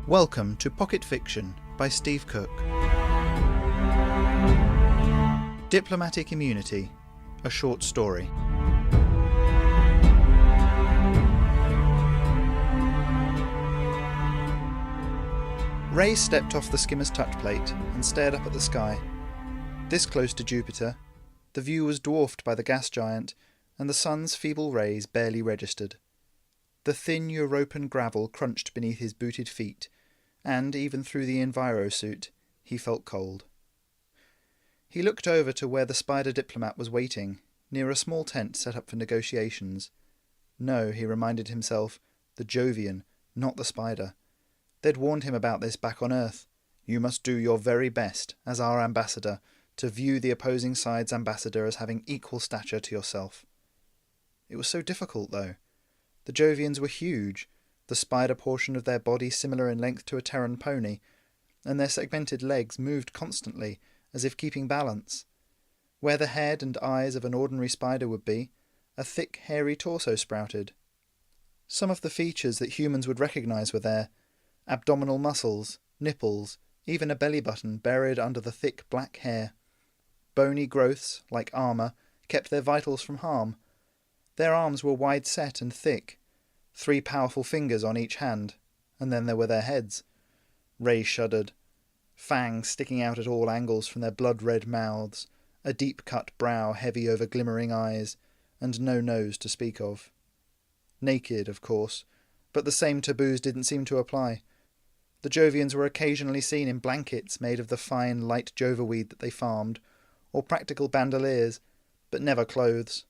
Welcome to Pocket Fiction by Steve Cook. Diplomatic Immunity, a short story. Ray stepped off the skimmer's touchplate and stared up at the sky. This close to Jupiter, the view was dwarfed by the gas giant, and the sun's feeble rays barely registered. The thin European gravel crunched beneath his booted feet, and even through the envirosuit, he felt cold. He looked over to where the spider diplomat was waiting, near a small tent set up for negotiations. No, he reminded himself, the Jovian, not the spider. They'd warned him about this back on Earth. You must do your very best, as our ambassador, to view the opposing side's ambassador as having equal stature to yourself. It was so difficult, though. The Jovians were huge, the spider portion of their body similar in length to a Terran pony, and their segmented legs moved constantly, as if keeping balance. Where the head and eyes of an ordinary spider would be, a thick, hairy torso sprouted. Some of the features that humans would recognise were there: abdominal muscles, nipples, even a belly button buried under the thick black hair. Bony growths, like armour, kept their vitals from harm. Their arms were wide-set and thick, 3 powerful fingers on each hand, and then there were their heads. Ray shuddered. Fangs sticking out at all angles from their blood-red mouths, a deep-cut brow heavy over glimmering eyes, and no nose to speak of. Naked, of course, but the same taboos didn't seem to apply. The Jovians were occasionally seen in blankets made of the fine, light jova weed that they farmed, or practical bandoliers, but never clothes.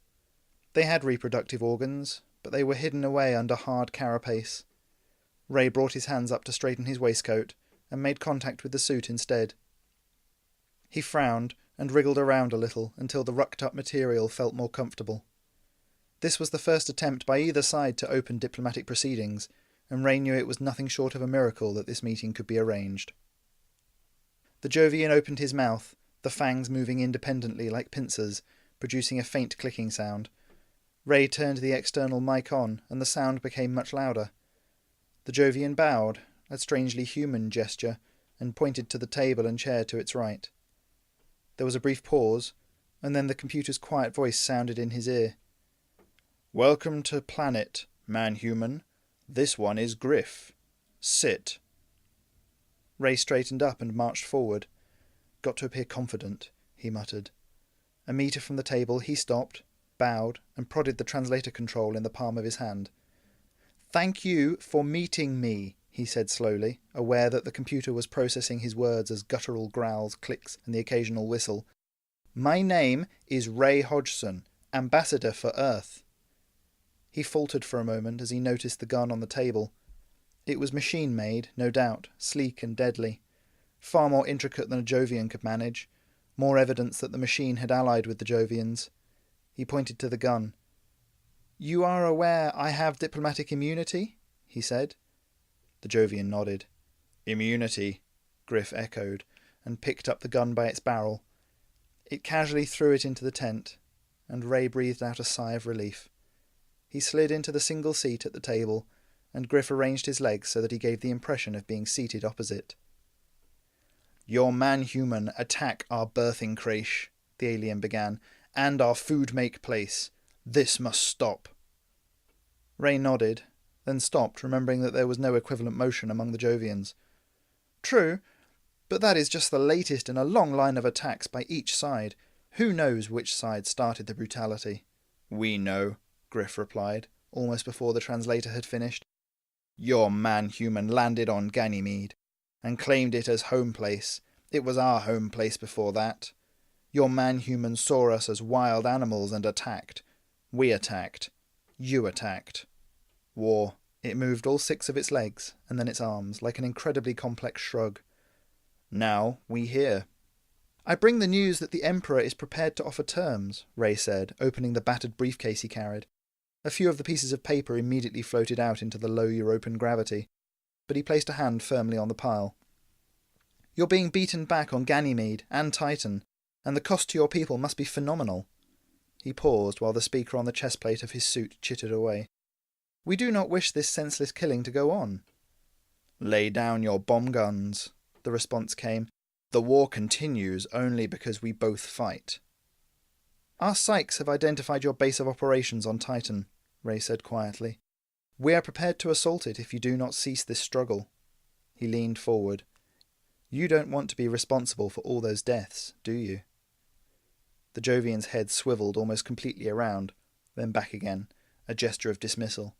They had reproductive organs, but they were hidden away under hard carapace. Ray brought his hands up to straighten his waistcoat, and made contact with the suit instead. He frowned, and wriggled around a little until the rucked-up material felt more comfortable. This was the first attempt by either side to open diplomatic proceedings, and Ray knew it was nothing short of a miracle that this meeting could be arranged. The Jovian opened his mouth, the fangs moving independently like pincers, producing a faint clicking sound. Ray turned the external mic on, and the sound became much louder. The Jovian bowed, a strangely human gesture, and pointed to the table and chair to its right. There was a brief pause, and then the computer's quiet voice sounded in his ear. "Welcome to planet, man-human. This one is Griff. Sit." Ray straightened up and marched forward. "Got to appear confident," he muttered. A metre from the table he stopped, bowed, and prodded the translator control in the palm of his hand. "Thank you for meeting me," he said slowly, aware that the computer was processing his words as guttural growls, clicks, and the occasional whistle. "My name is Ray Hodgson, Ambassador for Earth." He faltered for a moment as he noticed the gun on the table. It was machine-made, no doubt, sleek and deadly. Far more intricate than a Jovian could manage. More evidence that the machine had allied with the Jovians. He pointed to the gun. "You are aware I have diplomatic immunity?" he said. The Jovian nodded. "Immunity," Griff echoed, and picked up the gun by its barrel. It casually threw it into the tent, and Ray breathed out a sigh of relief. He slid into the single seat at the table, and Griff arranged his legs so that he gave the impression of being seated opposite. "Your man-human attack our birthing creche," the alien began, "and our food-make place. This must stop." Ray nodded, then stopped, remembering that there was no equivalent motion among the Jovians. "True, but that is just the latest in a long line of attacks by each side. Who knows which side started the brutality?" "We know," Griff replied, almost before the translator had finished. "Your man-human landed on Ganymede, and claimed it as home place. It was our home place before that. Your man-human saw us as wild animals and attacked. We attacked. You attacked. War." It moved all 6 of its legs, and then its arms, like an incredibly complex shrug. "Now we hear." "I bring the news that the Emperor is prepared to offer terms," Ray said, opening the battered briefcase he carried. A few of the pieces of paper immediately floated out into the low European gravity, but he placed a hand firmly on the pile. "You're being beaten back on Ganymede and Titan, and the cost to your people must be phenomenal." He paused while the speaker on the chest plate of his suit chittered away. "We do not wish this senseless killing to go on." Lay down your bomb guns, the response came. The war continues only because we both fight. Our psychs have identified your base of operations on Titan, Ray said quietly. We are prepared to assault it if you do not cease this struggle. He leaned forward. You don't want to be responsible for all those deaths, do you? The Jovian's head swiveled almost completely around, then back again, a gesture of dismissal.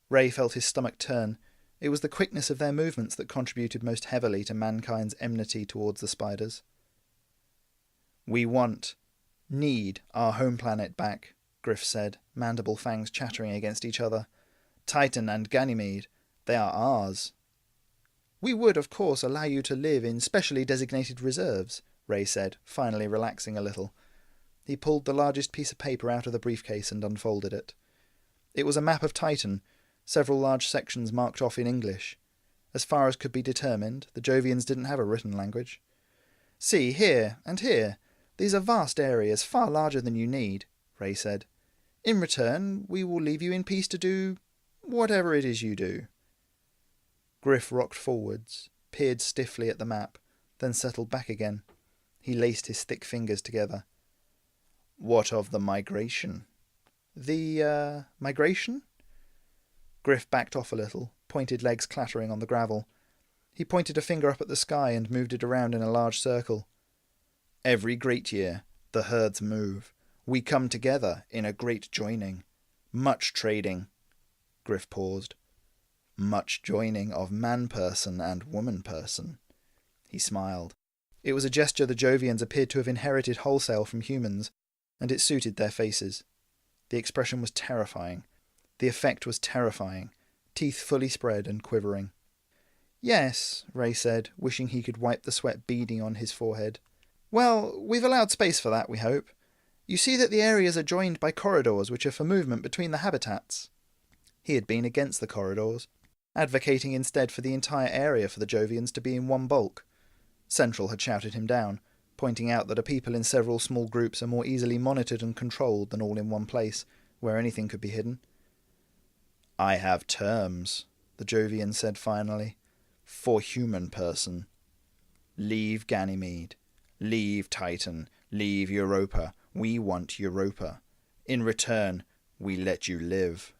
Ray felt his stomach turn. It was the quickness of their movements that contributed most heavily to mankind's enmity towards the spiders. We need our home planet back, Griff said, mandible fangs chattering against each other. Titan and Ganymede, they are ours. We would, of course, allow you to live in specially designated reserves, Ray said, finally relaxing a little. He pulled the largest piece of paper out of the briefcase and unfolded it. It was a map of Titan, several large sections marked off in English. As far as could be determined, the Jovians didn't have a written language. See, here and here. These are vast areas, far larger than you need, Ray said. In return, we will leave you in peace to do whatever it is you do. Griff rocked forwards, peered stiffly at the map, then settled back again. He laced his thick fingers together. What of the migration? The, migration? Griff backed off a little, pointed legs clattering on the gravel. He pointed a finger up at the sky and moved it around in a large circle. Every great year, the herds move. We come together in a great joining. Much trading. Griff paused. Much joining of man-person and woman-person. He smiled. It was a gesture the Jovians appeared to have inherited wholesale from humans, and it suited their faces. The expression was terrifying. The effect was terrifying, teeth fully spread and quivering. Yes, Ray said, wishing he could wipe the sweat beading on his forehead. Well, we've allowed space for that, we hope. You see that the areas are joined by corridors which are for movement between the habitats. He had been against the corridors, advocating instead for the entire area for the Jovians to be in one bulk. Central had shouted him down, pointing out that a people in several small groups are more easily monitored and controlled than all in one place, where anything could be hidden. I have terms, the Jovian said finally, for human person. Leave Ganymede. Leave Titan. Leave Europa. We want Europa. In return, we let you live.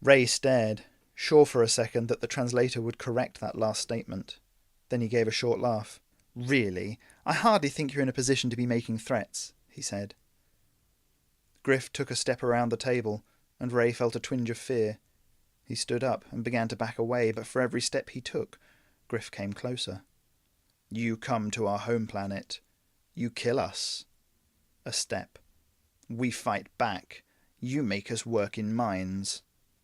Ray stared, sure for a second that the translator would correct that last statement. Then he gave a short laugh. Really? I hardly think you're in a position to be making threats, he said. Griff took a step around the table, and Ray felt a twinge of fear. He stood up and began to back away, but for every step he took, Griff came closer. You come to our home planet. You kill us. A step. We fight back. You make us work in mines.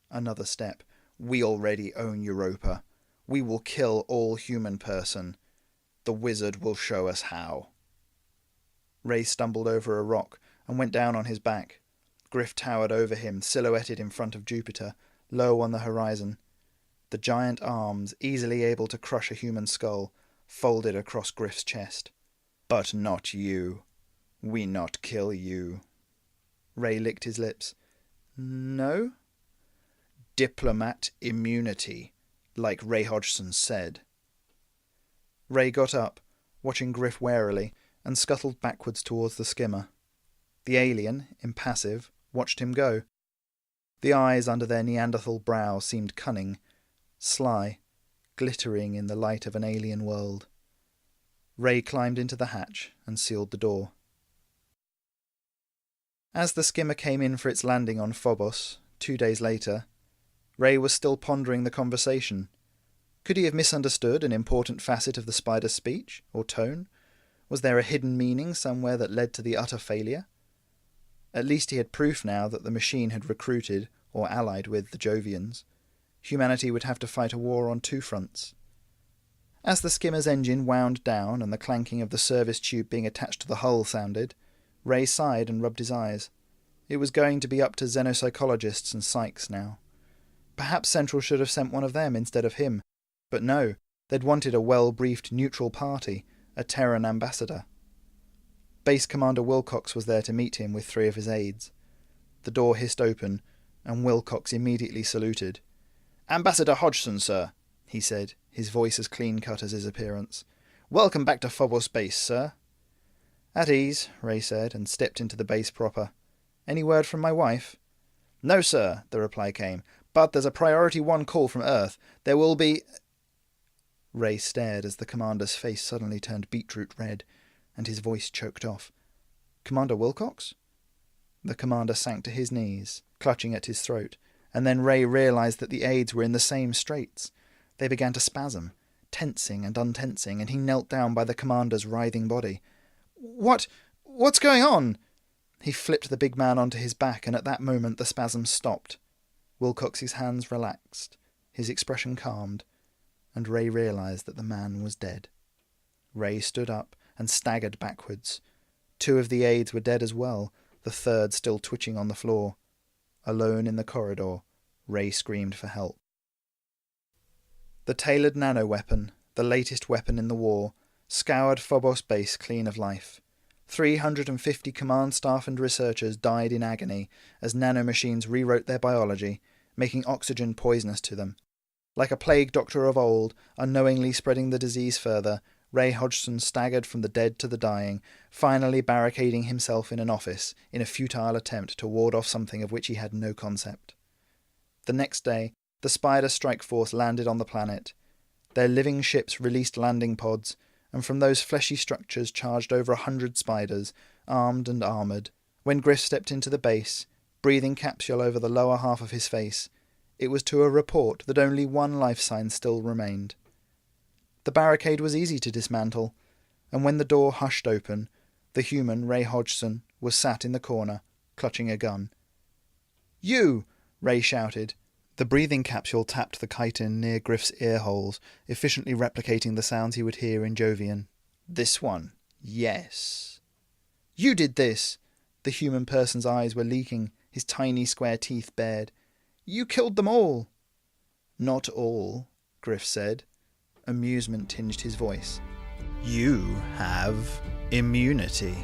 Another step. We already own Europa. We will kill all human person. The wizard will show us how. Ray stumbled over a rock and went down on his back. Griff towered over him, silhouetted in front of Jupiter, low on the horizon. The giant arms, easily able to crush a human skull, folded across Griff's chest. But not you. We not kill you. Ray licked his lips. No? Diplomat immunity, like Ray Hodgson said. Ray got up, watching Griff warily, and scuttled backwards towards the skimmer. The alien, impassive, watched him go. The eyes under their Neanderthal brow seemed cunning, sly, glittering in the light of an alien world. Ray climbed into the hatch and sealed the door. As the skimmer came in for its landing on Phobos, 2 days later, Ray was still pondering the conversation. Could he have misunderstood an important facet of the spider's speech, or tone? Was there a hidden meaning somewhere that led to the utter failure? At least he had proof now that the machine had recruited, or allied with, the Jovians. Humanity would have to fight a war on 2 fronts. As the skimmer's engine wound down and the clanking of the service tube being attached to the hull sounded, Ray sighed and rubbed his eyes. It was going to be up to xenopsychologists and psychs now. Perhaps Central should have sent one of them instead of him. But no, they'd wanted a well-briefed neutral party, a Terran ambassador. Base Commander Wilcox was there to meet him with 3 of his aides. The door hissed open, and Wilcox immediately saluted. "Ambassador Hodgson, sir," he said, his voice as clean-cut as his appearance. "Welcome back to Phobos Base, sir." "At ease," Ray said, and stepped into the base proper. "Any word from my wife?" "No, sir," the reply came, "but there's a Priority 1 call from Earth. There will be—" Ray stared as the commander's face suddenly turned beetroot red, and his voice choked off. "Commander Wilcox?" The commander sank to his knees, clutching at his throat, and then Ray realized that the aides were in the same straits. They began to spasm, tensing and untensing, and he knelt down by the commander's writhing body. What's going on?" He flipped the big man onto his back, and at that moment the spasms stopped. Wilcox's hands relaxed, his expression calmed, and Ray realized that the man was dead. Ray stood up and staggered backwards. 2 of the aides were dead as well, the third still twitching on the floor. Alone in the corridor, Ray screamed for help. The tailored nano-weapon, the latest weapon in the war, scoured Phobos Base clean of life. 350 command staff and researchers died in agony as nanomachines rewrote their biology, making oxygen poisonous to them. Like a plague doctor of old, unknowingly spreading the disease further, Ray Hodgson staggered from the dead to the dying, finally barricading himself in an office in a futile attempt to ward off something of which he had no concept. The next day, the Spider Strike Force landed on the planet. Their living ships released landing pods, and from those fleshy structures charged over 100 spiders, armed and armoured. When Griff stepped into the base, breathing capsule over the lower half of his face, it was to a report that only one life sign still remained. The barricade was easy to dismantle, and when the door hushed open, the human Ray Hodgson was sat in the corner, clutching a gun. "You!" Ray shouted. The breathing capsule tapped the chitin near Griff's ear holes, efficiently replicating the sounds he would hear in Jovian. "This one, yes." "You did this!" The human person's eyes were leaking, his tiny square teeth bared. "You killed them all!" "Not all," Griff said. Amusement tinged his voice. "You have immunity."